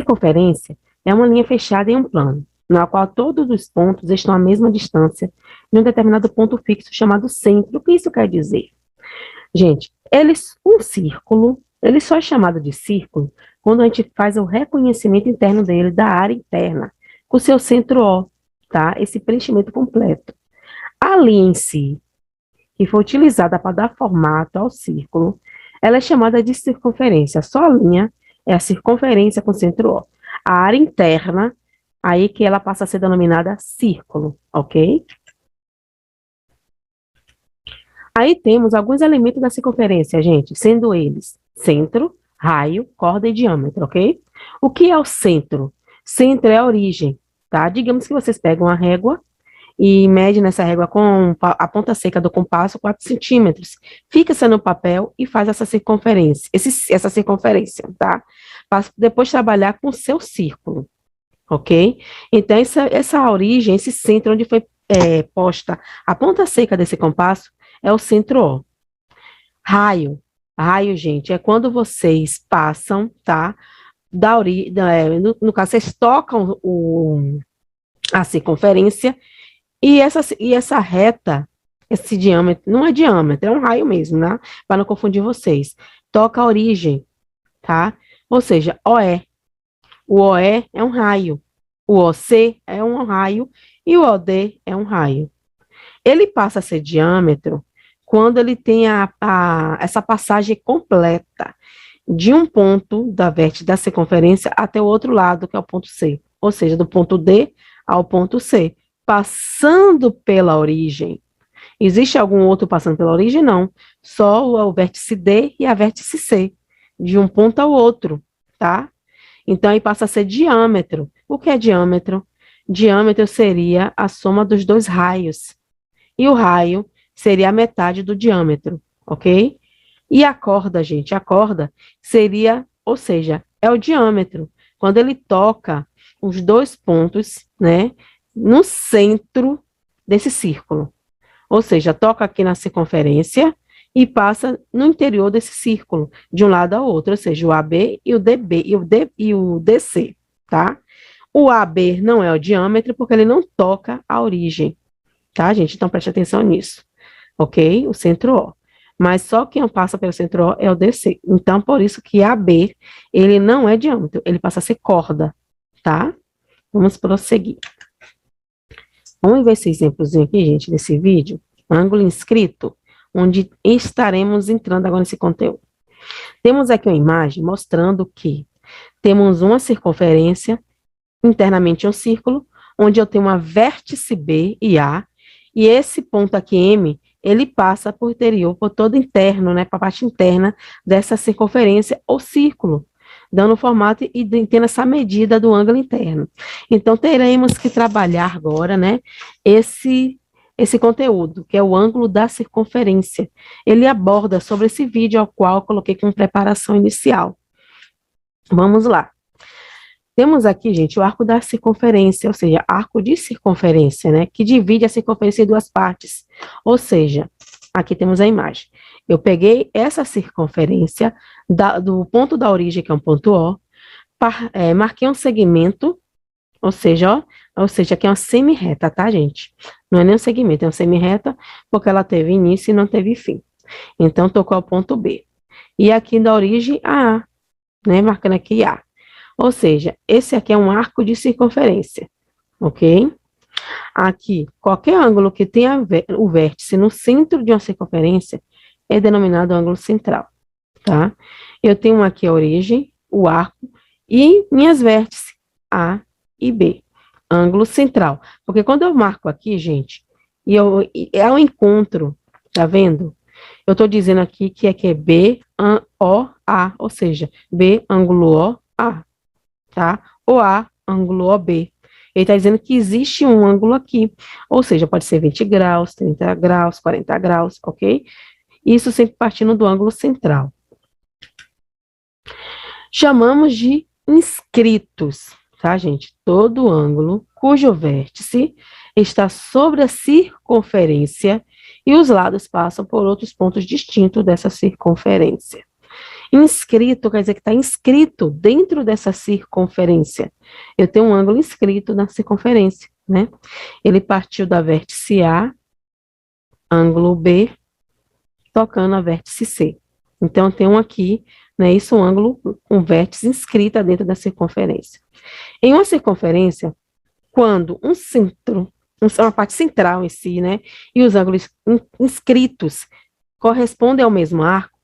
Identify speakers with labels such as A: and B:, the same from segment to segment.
A: circunferência é uma linha fechada em um plano, na qual todos os pontos estão à mesma distância de um determinado ponto fixo chamado centro. O que isso quer dizer? Gente, um círculo, ele só é chamado de círculo quando a gente faz o reconhecimento interno dele, da área interna, com o seu centro O, tá? Esse preenchimento completo. A linha em si, que foi utilizada para dar formato ao círculo, ela é chamada de circunferência. Só a linha é a circunferência com centro O. A área interna, aí que ela passa a ser denominada círculo, ok? Aí temos alguns elementos da circunferência, gente, sendo eles centro, raio, corda e diâmetro, ok? O que é o centro? Centro é a origem, tá? Digamos que vocês pegam a régua e medem nessa régua com a ponta seca do compasso 4 centímetros. Fixa no papel e faz essa circunferência, tá? Para depois trabalhar com o seu círculo, ok? Então, essa origem, esse centro onde foi posta a ponta seca desse compasso, é o centro O. Raio. Raio, gente, é quando vocês passam, tá? No caso, vocês tocam a circunferência e essa reta, esse diâmetro, não é diâmetro, é um raio mesmo, né? Para não confundir vocês. Toca a origem, tá? Ou seja, OE. O OE é um raio. O OC é um raio e o OD é um raio. Ele passa a ser diâmetro quando ele tem essa passagem completa de um ponto da vértice da circunferência até o outro lado, que é o ponto C. Ou seja, do ponto D ao ponto C, passando pela origem. Existe algum outro passando pela origem? Não. Só o vértice D e a vértice C, de um ponto ao outro, tá? Então, aí passa a ser diâmetro. O que é diâmetro? Diâmetro seria a soma dos dois raios. E o raio seria a metade do diâmetro, ok? E a corda, gente, a corda seria, ou seja, é o diâmetro. Quando ele toca os dois pontos, né, no centro desse círculo. Ou seja, toca aqui na circunferência e passa no interior desse círculo, de um lado ao outro, ou seja, o AB e o DB e o DC, tá? O AB não é o diâmetro porque ele não toca a origem, tá, gente? Então preste atenção nisso, ok? O centro O. Mas só quem passa pelo centro O é o DC. Então, por isso que AB, ele não é diâmetro, ele passa a ser corda, tá? Vamos prosseguir. Vamos ver esse exemplozinho aqui, gente, desse vídeo. Ângulo inscrito, onde estaremos entrando agora nesse conteúdo. Temos aqui uma imagem mostrando que temos uma circunferência, internamente um círculo, onde eu tenho uma vértice B e A, e esse ponto aqui, M, ele passa por interior, por todo interno, né, para a parte interna dessa circunferência ou círculo, dando o formato e tendo essa medida do ângulo interno. Então, teremos que trabalhar agora, né, esse conteúdo, que é o ângulo da circunferência. Ele aborda sobre esse vídeo ao qual eu coloquei como preparação inicial. Vamos lá. Temos aqui, gente, o arco da circunferência, ou seja, arco de circunferência, né, que divide a circunferência em duas partes. Ou seja, aqui temos a imagem. Eu peguei essa circunferência do ponto da origem, que é um ponto O, marquei um segmento, ou seja, aqui é uma semi-reta, tá, gente? Não é nem um segmento, é uma semi-reta, porque ela teve início e não teve fim. Então, tocou ao ponto B. E aqui da origem, a A, né, marcando aqui A. Ou seja, esse aqui é um arco de circunferência, ok? Aqui, qualquer ângulo que tenha o vértice no centro de uma circunferência é denominado ângulo central, tá? Eu tenho aqui a origem, o arco e minhas vértices, A e B, ângulo central. Porque quando eu marco aqui, gente, é um encontro, tá vendo? Eu estou dizendo aqui que é B, O, A, ou seja, B, ângulo O, A. Tá? O A, ângulo OB. Ele está dizendo que existe um ângulo aqui, ou seja, pode ser 20 graus, 30 graus, 40 graus, ok? Isso sempre partindo do ângulo central. Chamamos de inscritos, tá, gente? Todo ângulo cujo vértice está sobre a circunferência e os lados passam por outros pontos distintos dessa circunferência. Inscrito quer dizer que está inscrito dentro dessa circunferência. Eu tenho um ângulo inscrito na circunferência, né? Ele partiu da vértice A, ângulo B, tocando a vértice C. Então, tem um aqui, né? Isso é um ângulo, um vértice inscrita dentro da circunferência. Em uma circunferência, quando um centro, uma parte central em si, né? E os ângulos inscritos correspondem ao mesmo arco,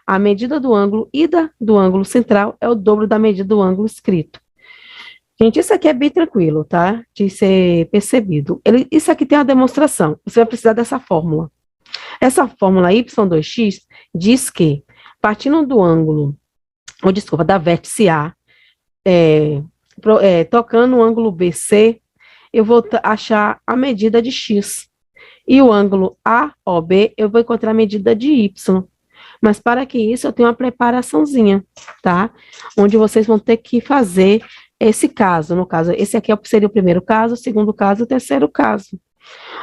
A: a medida do ângulo ida do ângulo central é o dobro da medida do ângulo inscrito. Gente, isso aqui é bem tranquilo, tá? De ser percebido. Isso aqui tem uma demonstração. Você vai precisar dessa fórmula. Essa fórmula y2x diz que, partindo do ângulo, ou desculpa, da vértice A, tocando o ângulo BC, eu vou achar a medida de x. E o ângulo AOB, eu vou encontrar a medida de y. Mas para que isso, eu tenho uma preparaçãozinha, tá? Onde vocês vão ter que fazer esse caso. No caso, esse aqui seria o primeiro caso, o segundo caso, o terceiro caso.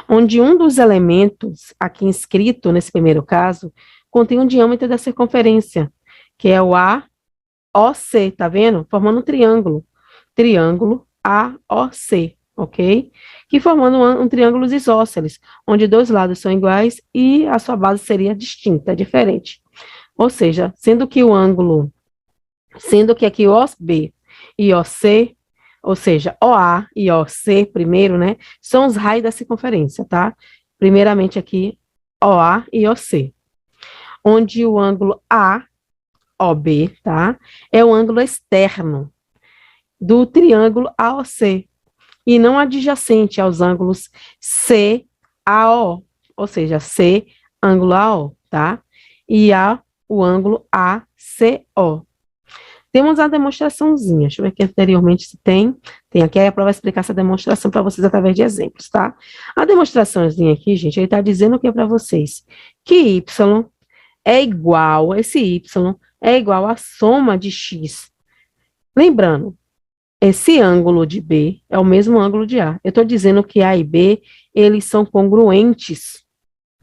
A: Onde um dos elementos aqui inscrito nesse primeiro caso contém um diâmetro da circunferência, que é o AOC, tá vendo? Formando um triângulo. Triângulo AOC, ok? Que formando um triângulo isósceles, onde dois lados são iguais e a sua base seria distinta, diferente. Ou seja, sendo que aqui o OB e OC, ou seja, OA e OC primeiro, né, são os raios da circunferência, tá? Primeiramente aqui, OA e OC. Onde o ângulo AOB, tá? É o ângulo externo do triângulo AOC e não adjacente aos ângulos CAO, ou seja, C, ângulo AO, tá? E o ângulo ACO. Temos a demonstraçãozinha, deixa eu ver aqui anteriormente se tem aqui, a prova vai explicar essa demonstração para vocês através de exemplos, tá? A demonstraçãozinha aqui, gente, ele está dizendo o que para vocês? Que y é igual, esse y é igual à soma de x. Lembrando, esse ângulo de B é o mesmo ângulo de A. Eu estou dizendo que A e B, eles são congruentes,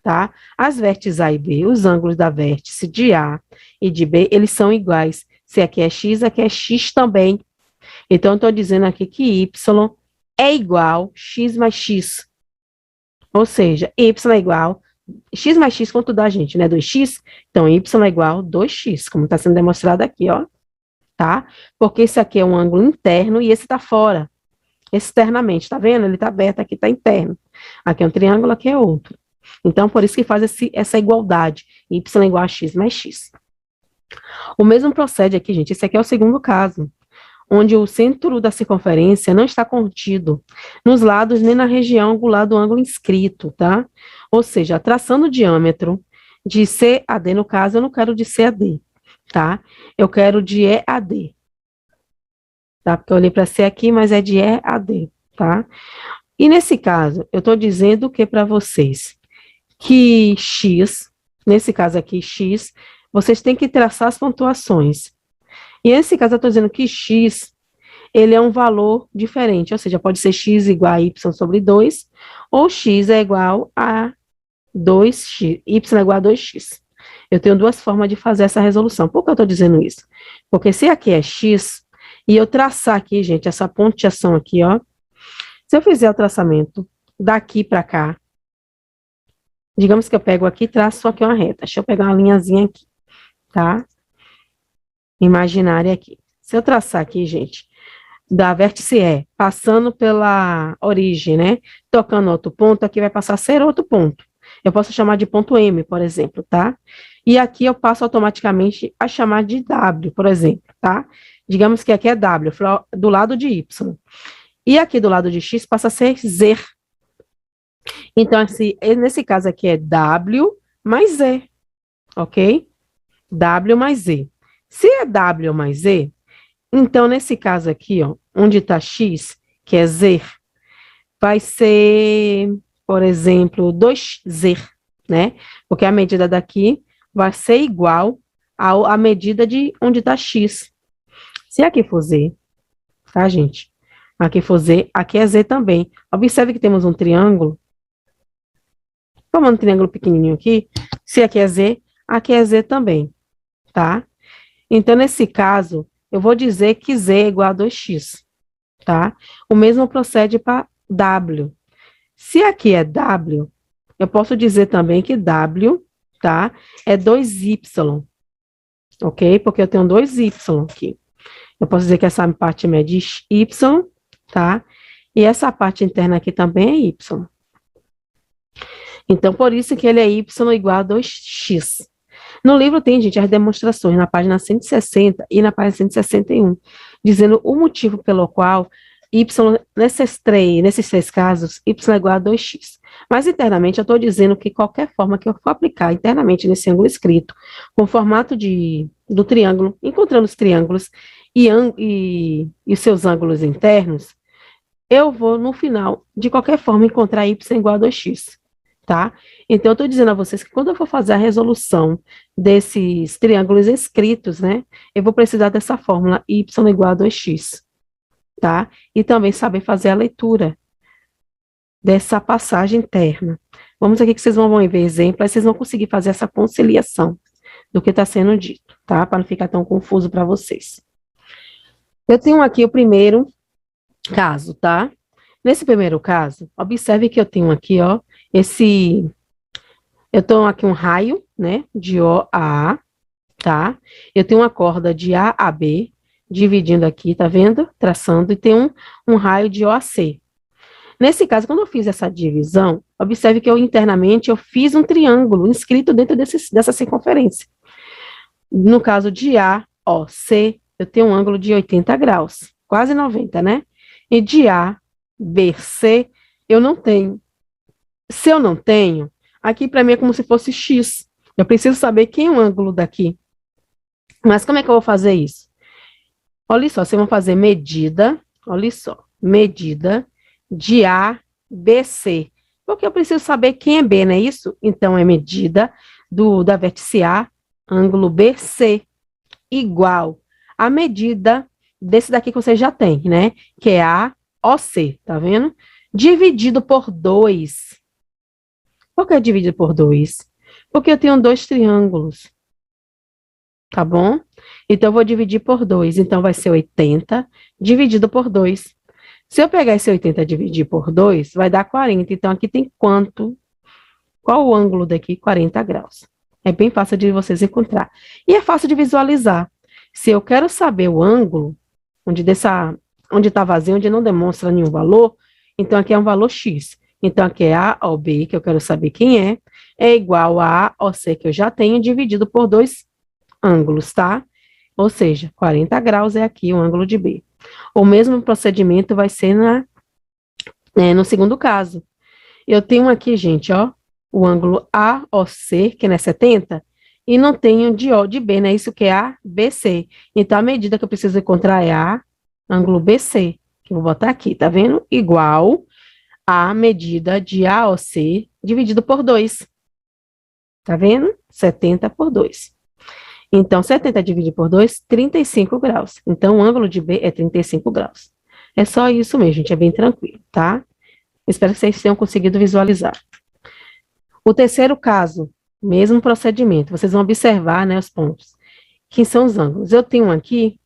A: tá? As vértices A e B, os ângulos da vértice de A e de B, eles são iguais. Se aqui é x também. Então, eu estou dizendo aqui que y é igual x mais x. Ou seja, y é igual x mais x, quanto dá, gente, né? 2x? Então, y é igual 2x, como está sendo demonstrado aqui, ó. Tá? Porque esse aqui é um ângulo interno e esse está fora, externamente, tá vendo? Ele está aberto, aqui está interno. Aqui é um triângulo, aqui é outro. Então, por isso que faz essa igualdade, y é igual a x mais x. O mesmo procede aqui, gente, esse aqui é o segundo caso, onde o centro da circunferência não está contido nos lados nem na região angular do ângulo inscrito, tá? Ou seja, traçando o diâmetro de CAD, no caso, eu não quero de CAD, tá? Eu quero de EAD, tá? Porque eu olhei para C aqui, mas é de EAD, tá? E nesse caso, eu estou dizendo o que para vocês? Que X, nesse caso aqui, X, vocês têm que traçar as pontuações. E nesse caso, eu estou dizendo que X, ele é um valor diferente, ou seja, pode ser X igual a Y sobre 2, ou X é igual a 2X, Y é igual a 2X. Eu tenho duas formas de fazer essa resolução. Por que eu estou dizendo isso? Porque se aqui é X, e eu traçar aqui, gente, essa pontuação aqui, ó, se eu fizer o traçamento daqui para cá, digamos que eu pego aqui e traço aqui uma reta. Deixa eu pegar uma linhazinha aqui, tá? Imaginária aqui. Se eu traçar aqui, gente, da vértice E, passando pela origem, né? Tocando outro ponto, aqui vai passar a ser outro ponto. Eu posso chamar de ponto M, por exemplo, tá? E aqui eu passo automaticamente a chamar de W, por exemplo, tá? Digamos que aqui é W, do lado de Y. E aqui do lado de X passa a ser Z. Então, nesse caso aqui é W mais Z, ok? W mais Z. Se é W mais Z, então nesse caso aqui, ó, onde está X, que é Z, vai ser, por exemplo, 2Z, né? Porque a medida daqui vai ser igual à medida de onde está X. Se aqui for Z, tá, gente? Aqui for Z, aqui é Z também. Observe que temos um triângulo. Formando um triângulo pequenininho aqui. Se aqui é Z também, tá? Então, nesse caso, eu vou dizer que Z é igual a 2x, tá? O mesmo procede para W. Se aqui é W, eu posso dizer também que W, tá? É 2y, ok? Porque eu tenho 2y aqui. Eu posso dizer que essa parte mede y, tá? E essa parte interna aqui também é y. Então, por isso que ele é y igual a 2x. No livro tem, gente, as demonstrações na página 160 e na página 161, dizendo o motivo pelo qual y, nesses três casos, y é igual a 2x. Mas internamente eu estou dizendo que qualquer forma que eu for aplicar internamente nesse ângulo escrito, com o formato do triângulo, encontrando os triângulos e seus ângulos internos, eu vou, no final, de qualquer forma, encontrar y igual a 2x, tá? Então, eu estou dizendo a vocês que quando eu for fazer a resolução desses triângulos escritos, né, eu vou precisar dessa fórmula y igual a 2x, tá? E também saber fazer a leitura dessa passagem interna. Vamos aqui que vocês vão ver exemplo, aí vocês vão conseguir fazer essa conciliação do que está sendo dito, tá? Para não ficar tão confuso para vocês. Eu tenho aqui o primeiro caso, tá? Nesse primeiro caso, observe que eu tenho aqui, ó, eu tenho aqui um raio, né, de O a A, tá? Eu tenho uma corda de A a B, dividindo aqui, tá vendo? Traçando, e tem um raio de O a C. Nesse caso, quando eu fiz essa divisão, observe que internamente eu fiz um triângulo inscrito dentro dessa circunferência. No caso de A, O, C, eu tenho um ângulo de 80 graus, quase 90, né? E de A, B, C, eu não tenho. Se eu não tenho, aqui para mim é como se fosse X. Eu preciso saber quem é o ângulo daqui. Mas como é que eu vou fazer isso? Olha só, vocês vão fazer medida, olha só, medida de A, B, C. Porque eu preciso saber quem é B, não é isso? Então, é medida da vértice A, ângulo BC, igual a medida desse daqui que vocês já têm, né? Que é A, OC, tá vendo? Dividido por 2. Por que dividido por 2? Porque eu tenho dois triângulos, tá bom? Então, eu vou dividir por 2. Então, vai ser 80 dividido por 2. Se eu pegar esse 80 e dividir por 2, vai dar 40. Então, aqui tem quanto? Qual o ângulo daqui? 40 graus. É bem fácil de vocês encontrar. E é fácil de visualizar. Se eu quero saber o ângulo, onde está vazio, onde não demonstra nenhum valor, então aqui é um valor X. Então, aqui é A ou B, que eu quero saber quem é igual a ou C, que eu já tenho, dividido por dois ângulos, tá? Ou seja, 40 graus é aqui o ângulo de B. O mesmo procedimento vai ser no segundo caso. Eu tenho aqui, gente, ó, o ângulo AOC, que é 70, e não tenho de O de B, né? Isso que é ABC. Então, a medida que eu preciso encontrar é A, ângulo BC, que eu vou botar aqui, tá vendo? Igual a medida de AOC dividido por 2. Tá vendo? 70 por 2. Então, 70 dividido por 2, 35 graus. Então, o ângulo de B é 35 graus. É só isso mesmo, gente, é bem tranquilo, tá? Espero que vocês tenham conseguido visualizar. O terceiro caso, mesmo procedimento, vocês vão observar, né, os pontos, que são os ângulos. Eu tenho aqui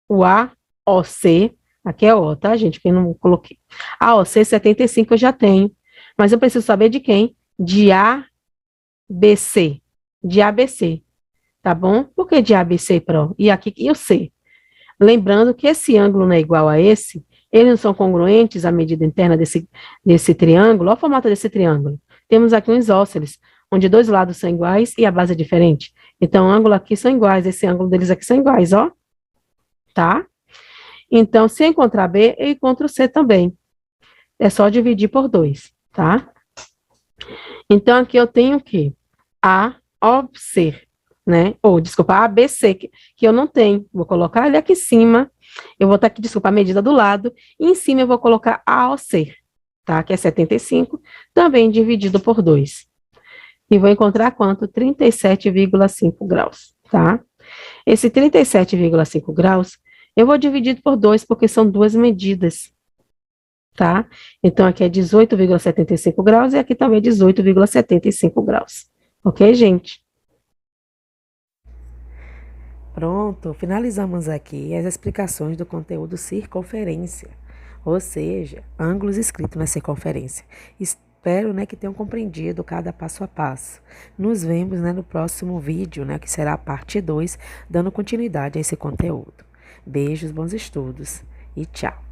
A: o AOC, aqui é O, tá, gente, que eu não coloquei. AOC 75 eu já tenho, mas eu preciso saber de quem? De ABC, de ABC. Tá bom? Por que de ABC, Pro? E aqui e o C? Lembrando que esse ângulo não é igual a esse, eles não são congruentes à medida interna desse triângulo. Olha o formato desse triângulo. Temos aqui um isósceles, onde dois lados são iguais e a base é diferente. Então, o ângulo aqui são iguais, esse ângulo deles aqui são iguais, ó. Tá? Então, se eu encontrar B, eu encontro C também. É só dividir por 2, tá? Então, aqui eu tenho o quê? A, O, C. Né? Ou, desculpa, ABC, que eu não tenho. Vou colocar ele aqui em cima. Eu vou estar aqui, desculpa, a medida do lado. E em cima eu vou colocar AOC, tá? Que é 75, também dividido por 2. E vou encontrar quanto? 37,5 graus, tá? Esse 37,5 graus, eu vou dividir por 2, porque são duas medidas, tá? Então, aqui é 18,75 graus e aqui também é 18,75 graus. Ok, gente? Pronto, finalizamos aqui as explicações do conteúdo circunferência, ou seja, ângulos escritos na circunferência. Espero, né, que tenham compreendido cada passo a passo. Nos vemos, né, no próximo vídeo, né, que será a parte 2, dando continuidade a esse conteúdo. Beijos, bons estudos e tchau!